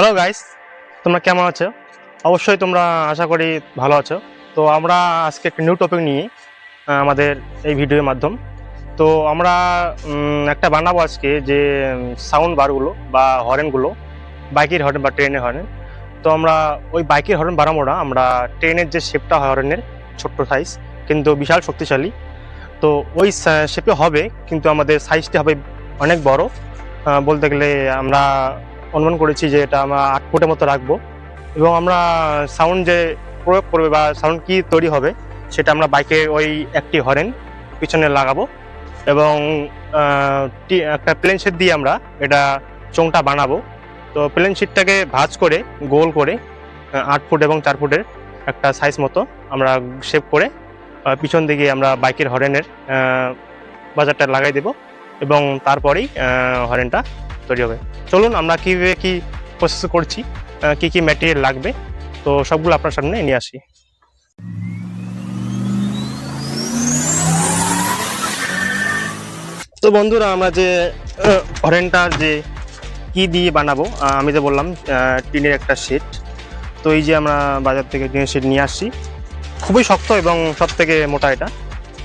Hello guys, তোমরা কেমন আছো? অবশ্যই তোমরা আশা করি ভালো আছো। তো আমরা আজকে একটা নিউ টপিক নিয়ে আমাদের এই ভিডিওর মাধ্যম। তো আমরা একটা বানাবো আজকে যে সাউন্ড বারগুলো বা হর্নগুলো, বাইকের হর্ন বা ট্রেনের হর্ন। তো আমরা ওই বাইকের হর্ন বানাবো না, আমরা ট্রেনের যে শেপটা হয় হর্নের, ছোট্ট সাইজ কিন্তু বিশাল শক্তিশালী। তো ওই শেপে হবে, কিন্তু আমাদের সাইজটা হবে অনেক বড়। বলতে গেলে আমরা অনুমান করেছি যে এটা আমরা 8 ফুটের মতো রাখবো, এবং আমরা সাউন্ড যে প্রয়োগ করবে বা সাউন্ড কি তৈরি হবে সেটা আমরা বাইকে ওই একটি হরেন পিছনে লাগাবো, এবং একটা প্লেন শিট দিয়ে আমরা এটা চোঙটা বানাবো। তো প্লেন শিটটাকে ভাঁজ করে গোল করে 8 ফুট এবং 4 ফুটের একটা সাইজ মতো আমরা শেপ করে পিছন দিকে আমরা বাইকের হরেনের বাজারটা লাগাই দেব, এবং তারপরেই হরেনটা তৈরি হবে। চলুন আমরা কীভাবে কি প্রসেস করছি, কি কি ম্যাটেরিয়াল লাগবে, তো সবগুলো আপনার সামনে নিয়ে আসি। তো বন্ধুরা, আমরা যে হরেনটা যে কি দিয়ে বানাবো, আমি যে বললাম টিনের একটা সেট। তো এই যে আমরা বাজার থেকে টিনের সেট নিয়ে আসছি, খুবই শক্ত এবং সব থেকে মোটা এটা।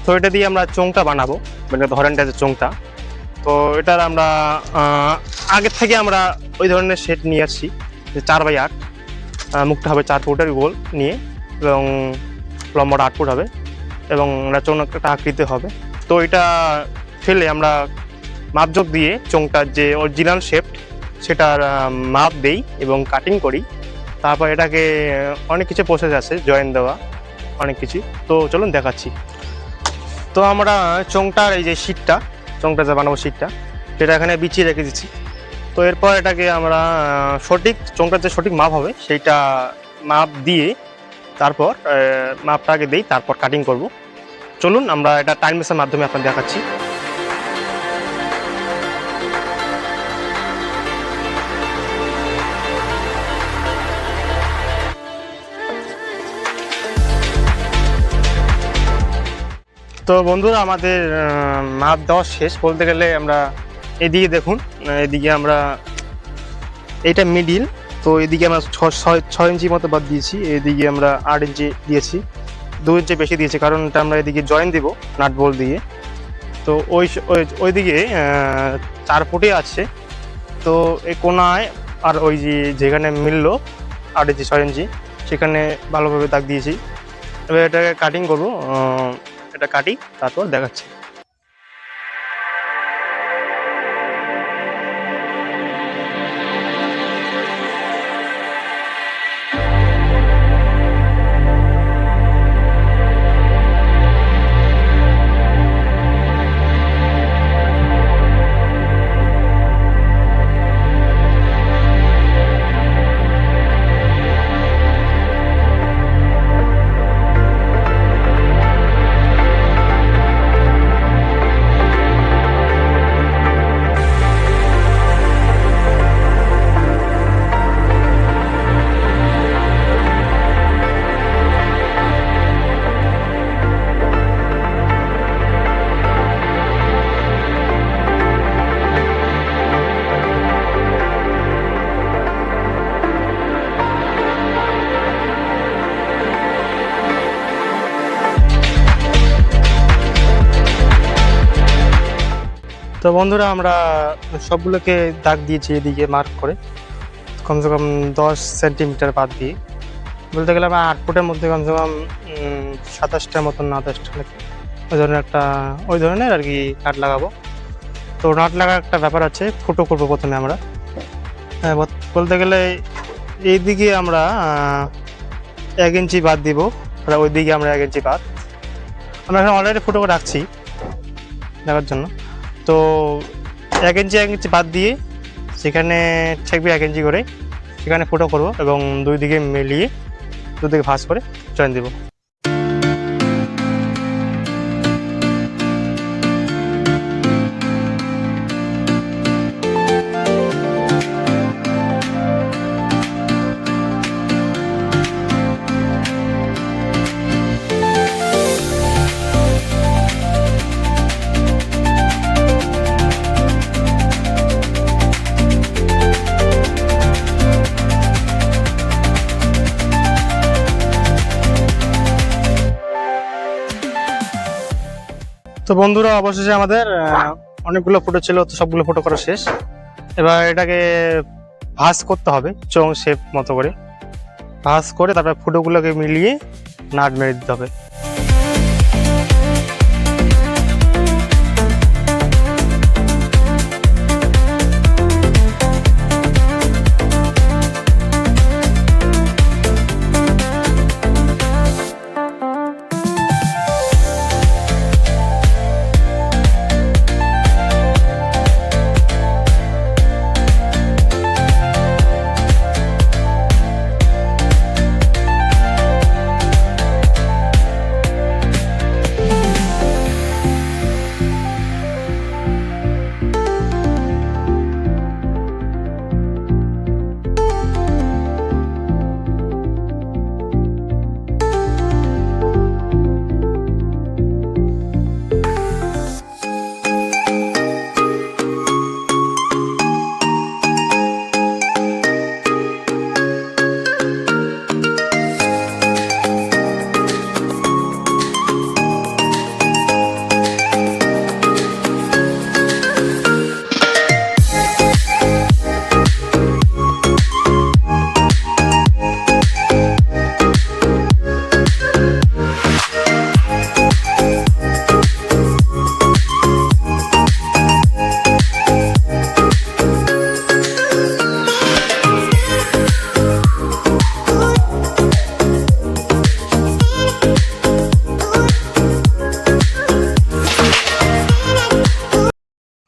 তো এটা দিয়ে আমরা চোঙটা বানাবো, মানে হরেনটা যে চোঙটা। তো এটার আমরা আগের থেকে আমরা ওই ধরনের সেট নিয়ে আসছি, যে 4x8 মুখটা হবে 4 ফুটের গোল নিয়ে, এবং লম্বাটা 8 ফুট হবে, এবং চোঙ একটা আকৃতি হবে। তো এটা ফেলে আমরা মাপজোক দিয়ে চোঙটার যে অরিজিনাল শেপ সেটার মাপ দেই এবং কাটিং করি। তারপর এটাকে অনেক কিছু প্রসেস আছে, জয়েন দেওয়া অনেক কিছু। তো চলুন দেখাচ্ছি। তো আমরা চোঙটার এই যে শীটটা, চোঙটা যে বানাবো শীটটা, সেটা এখানে বিছিয়ে রেখে দিচ্ছি। তো এরপর এটাকে আমরা সঠিক চোঙটার যে সঠিক মাপ হবে সেইটা মাপ দিয়ে তারপর মাপটাকে দিই, তারপর কাটিং করব। চলুন আমরা এটা টাইম মেসের মাধ্যমে আপনাদের দেখাচ্ছি। তো বন্ধুরা, আমাদের মাপ দেওয়া শেষ বলতে গেলে। আমরা এদিকে দেখুন, এদিকে আমরা এটা মিডিল, তো এদিকে আমরা 6 ইঞ্চি মতো বাদ দিয়েছি, এদিকে আমরা 8 ইঞ্চি দিয়েছি, 2 ইঞ্চি বেশি দিয়েছি, কারণ এটা আমরা এদিকে জয়েন দিব নাট বল্ট দিয়ে। তো ওইদিকে 4 ফুটে আছে। তো এই কোনায় আর ওই যেখানে মিললো 8 ইঞ্চি 6 ইঞ্চি, সেখানে ভালোভাবে দাগ দিয়েছি। এবার এটাকে কাটিং করবো, এটা কাটি তারপর দেখাচ্ছি। তো বন্ধুরা, আমরা সবগুলোকে দাগ দিয়েছি এদিকে মার্ক করে, কমসে কম 10 সেন্টিমিটার বাদ দিয়ে। বলতে গেলে আমরা 8 ফুটের মধ্যে কমসে কম 27টার মতন, 28টা নাকি ওই ধরনের আর কি নাট লাগাবো। তো নাট লাগার একটা ব্যাপার আছে, ফুটো করবো প্রথমে আমরা। বলতে গেলে এইদিকে আমরা 1 ইঞ্চি বাদ দিব, আর ওইদিকে আমরা 1 ইঞ্চি বাদ। আমরা এখানে অলরেডি ফুটো করে রাখছি দেখার জন্য। তো 1 ইঞ্চি বাদ দিয়ে সেখানে ঠেকবে 1 ইঞ্চি করে, সেখানে ফুটো করব, এবং দুই দিকে মিলিয়ে দুদিকে ভাঁজ করে জয়েন দেব। তো বন্ধুরা, অবশেষে আমাদের অনেকগুলো ফটো ছিল, তো সবগুলো ফটো করা শেষ। এবার এটাকে ভাঁজ করতে হবে চোঙ শেপ মতো করে, ভাঁজ করে তারপর ফুটোগুলোকে মিলিয়ে নাট মেরে দিতে হবে।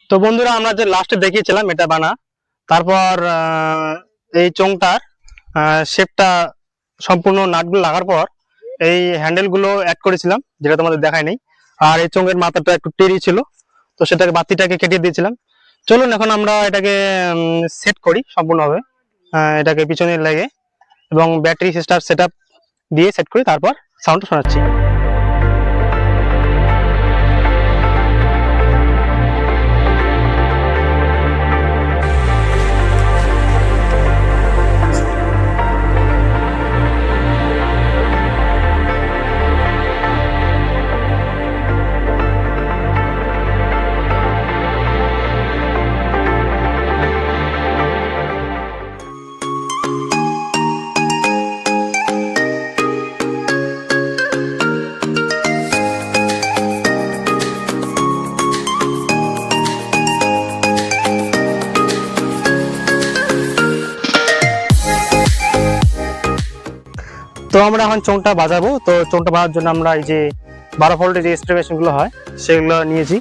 তো বন্ধুরা, আমরা যে লাস্টে দেখিয়েছিলাম এটা বানা, তারপর এই চোঙটার শেপটা সম্পূর্ণ নাটগুলো লাগার পর এই হ্যান্ডেল গুলো অ্যাড করেছিলাম, যেটা তোমাদের দেখায় নেই। আর এই চোঙের মাথাটা একটু টেরি ছিল, তো সেটাকে বাতিটাকে কেটে দিয়েছিলাম। চলুন এখন আমরা এটাকে সেট করি সম্পূর্ণভাবে, এটাকে পিছনে লেগে এবং ব্যাটারি সিস্টেম সেটআপ দিয়ে সেট করি, তারপর সাউন্ডটা শোনাচ্ছি। তো আমরা এখন চোঙটা বাজাবো। তো চোঙটা বাজার জন্য আমরা এই যে 12 ভোল্টের যে স্প্রে মেশিন গুলো হয় সেগুলো নিয়েছি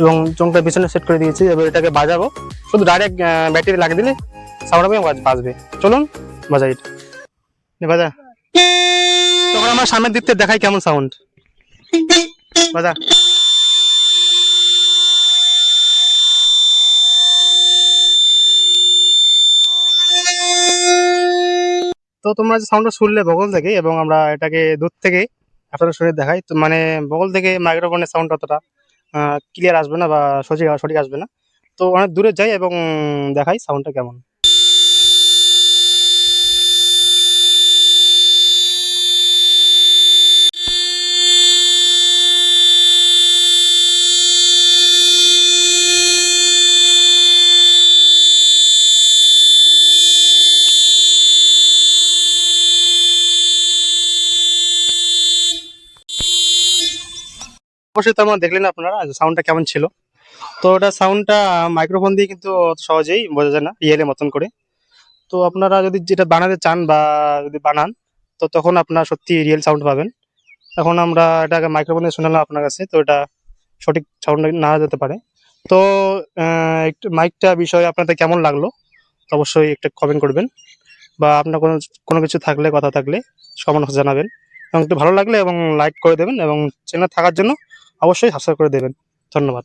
এবং চোঙটা পিছনে সেট করে দিয়েছি। এবার এটাকে বাজাবো, শুধু ডাইরেক্ট ব্যাটারি লাগিয়ে দিলে সাউন্ড হবে, বাজবে। চলুন বাজাই এটা, বাজা। তখন আমার সামনের দিক থেকে দেখাই কেমন সাউন্ড, বাজা। তো তোমরা যে সাউন্ডটা শুনলে বগল থেকে, এবং আমরা এটাকে দূর থেকে আপনাদের শুনে দেখাই, তো মানে বগল থেকে মাইক্রোফোনের সাউন্ড অতটা ক্লিয়ার আসবে না বা সঠিক আসবে না। তো অনেক দূরে যাই এবং দেখাই সাউন্ডটা কেমন। অবশ্যই তো আমরা দেখলেন আপনারা সাউন্ডটা কেমন ছিল। তো ওটা সাউন্ডটা মাইক্রোফোন দিয়ে কিন্তু অত সহজেই বোঝা যায় না রিয়েলের মতন করে। তো আপনারা যদি যেটা বানাতে চান বা যদি বানান, তো তখন আপনারা সত্যি রিয়েল সাউন্ড পাবেন। এখন আমরা এটাকে মাইক্রোফোনে শোনালাম আপনার কাছে, তো এটা সঠিক সাউন্ড না যেতে পারে। তো একটু মাইকটা বিষয়ে আপনাদের কেমন লাগলো তো অবশ্যই একটা কমেন্ট করবেন, বা আপনার কোনো কোনো কিছু থাকলে, কথা থাকলে সমান জানাবেন, এবং একটু ভালো লাগলে এবং লাইক করে দেবেন, এবং চ্যানেল থাকার জন্য অবশ্যই সাবস্ক্রাইব করে দেবেন। ধন্যবাদ।